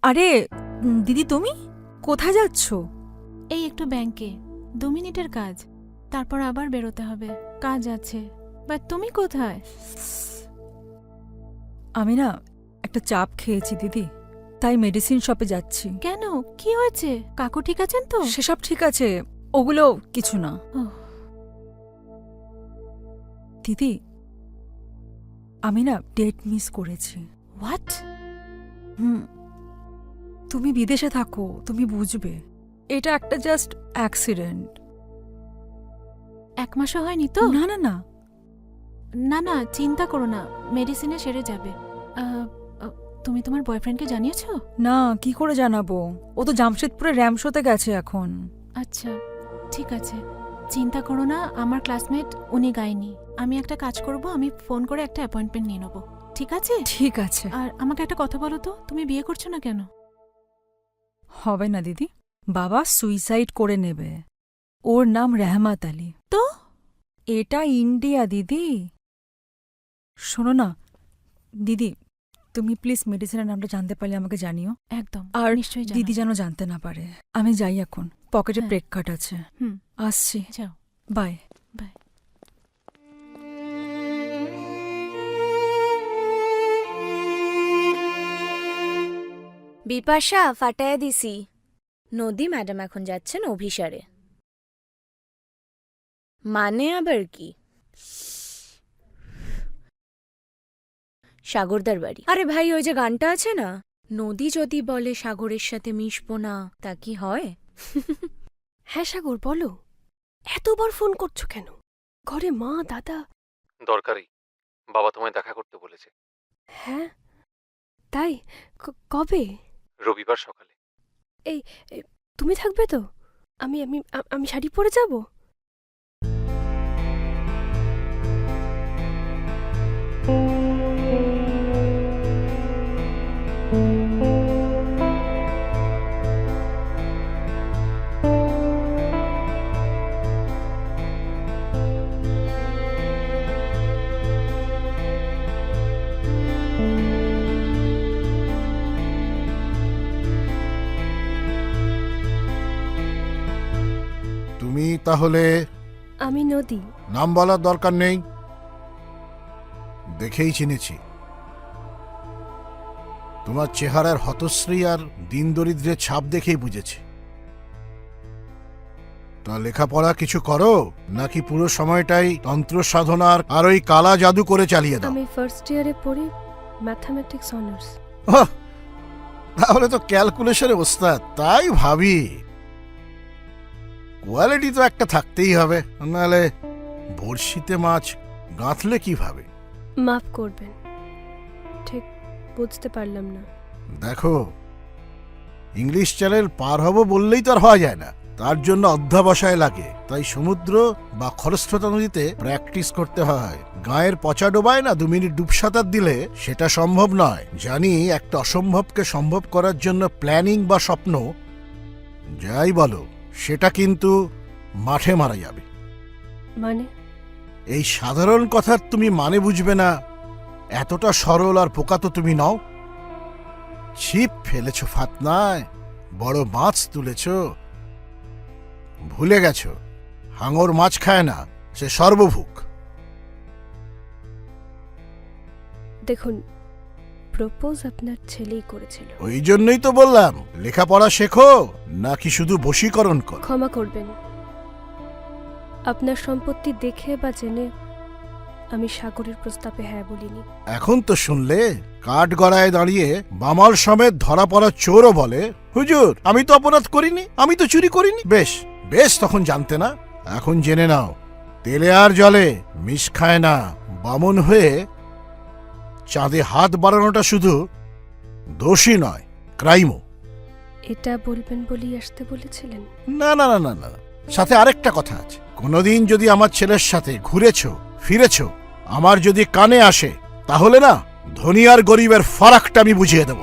আরে দিদি, তুমি কোথায় যাচ্ছ? এই একটু ব্যাংকে 2 মিনিটের কাজ, তারপর আবার বেরোতে হবে, কাজ আছে। বাট তুমি কোথায়? আমি না একটা চাপ খেয়েছি দিদি, তাই মেডিসিন শপে যাচ্ছি। কেন, কি হয়েছে? কাকু ঠিক আছেন তো? সেসব ঠিক আছে, ওগুলো কিছু না। ওহ, দিদি, আমি না ডেট মিস করেছি। হোয়াট? হুম, তুমি বিদেশে থাকো, তুমি বুঝবে। এটা একটা জাস্ট অ্যাক্সিডেন্ট। 1 মাসও হয়নি তো? না না না, না না, চিন্তা করো না, মেডিসিনে সেরে যাবে। তুমি তোমার বয়ফ্রেন্ডকে জানিয়েছো? না, কি করে জানাবো? ও তো জামশেদপুরে র্যামশোতে গেছে এখন। আচ্ছা, ঠিক আছে, চিন্তা করো না। আমার ক্লাসমেট, উনি গায়নি। আমি একটা কাজ করব, আমি ফোন করে একটা অ্যাপয়েন্টমেন্ট নিয়ে নেবো, ঠিক আছে? ঠিক আছে। আর আমাকে একটা কথা বলো তো, তুমি বিয়ে করছো না কেন? হবে না দিদি, বাবা সুইসাইড করে নেবে। ওর নাম রেহমাত আলী। তো এটা ইন্ডিয়া দিদি। শোনো না দিদি, তুমি প্লিজ মেডিসিনের নামটা জানতে পারলে আমাকে জানিও। একদম, আর নিশ্চয়ই দিদি যেন জানতে না পারে। আমি যাই এখন, পকেটে হ্যাঁ। ব্রেক কার্ড আছে। হুম, আসছি, যাও, বাই। বাই। বিপাশা, ফাটায়া দিছি। নদী ম্যাডাম এখন যাচ্ছেন অভিসারে। মানে আবার কি? সাগরদার বাড়ি। আরে ভাই, ওই যে গানটা আছে না, নদী যদি বলে সাগরের সাথে মিশবো না, তা কি হয়? হ্যাঁ সাগর, বলো। এতবার ফোন করছো কেন? ঘরে মা দাদা। দরকারি, বাবা তোমায় দেখা করতে বলেছে। হ্যাঁ, তাই? কবে? রবিবার সকালে। তুমি থাকবে তো? আমি আমি আমি শাড়ি পরে যাব। তুমি তাহলে? আমি নদী। নাম বলার দরকার নেই, দেখেই চিনেছি। তোমার চেহারার হতশ্রী আর দিন দরিদ্রের ছাপ দেখেই বুঝেছি। তা লেখাপড়া কিছু করো, নাকি পুরো সময়টাই তন্ত্র সাধনার আর ওই কালা জাদু করে চালিয়ে দাও? আমি ফার্স্ট ইয়ারে পড়ি, ম্যাথামেটিক্স অনার্স। ওহ, তাহলে তো ক্যালকুলেশনে ওস্তাদ। তাই ভাবি কোয়ালিটি তো একটা থাকতেই হবে, নাহলে বড়শিতে মাছ গাঁথলে কিভাবে? মাফ করবেন, ঠিক বুঝতে পারলাম না। দেখো, ইংলিশ চ্যানেল পার হব বললেই তো আর হওয়া যায় না, তার জন্য অধ্যাবসায় লাগে। তাই সমুদ্র বা খরস্রোতা নদীতে প্র্যাকটিস করতে হয়। গায়ের পচা ডোবায় না 2 মিনিট ডুব সাঁতার দিলে সেটা সম্ভব নয়। জানি একটা অসম্ভবকে সম্ভব করার জন্য প্ল্যানিং বা স্বপ্ন যাই বলো, সেটা কিন্তু মাঠে মারা যাবে। মানে? এই সাধারণ কথার তুমি মানে বুঝবে না, এতটা সরল আর পোকা তো তুমি নও। ছিপ ফেলেছ ফাতনায়, বড় মাছ তুলেছ, ভুলে গেছ হাঙর মাছ খায় না, সে সর্বভুক। দেখুন, প্রপোজ আপনার ছেলেই করেছিল। ওই জন্যই তো বললাম, লেখাপড়া শেখো নাকি শুধু বশীকরণ করো। ক্ষমা করবেন, আপনার সম্পত্তি দেখে বা জেনে আমি সাগরের প্রস্তাবে হ্যাঁ বলিনি। এখন তো শুনলে কাঠ গড়ায় দাঁড়িয়ে বামাল সমেত ধরা পড়া চোরও বলে, হুজুর আমি তো অপরাধ করিনি, আমি তো চুরি করিনি। বেশ বেশ, তখন জানতে না, এখন জেনে নাও, তেলে আর জলে মিশ খায় না। বামন হয়ে চাঁদে হাত বাড়ানোটা শুধু দোষী নয়, ক্রাইমও। এটা বলবেন বলেই আসতে বলেছিলেন? না না না না না, সাথে আরেকটা কথা আছে। কোনোদিন যদি আমার ছেলের সাথে ঘুরেছ ফিরেছ, আমার যদি কানে আসে, তাহলে না ধনী আর গরিবের ফারাকটা আমি বুঝিয়ে দেব।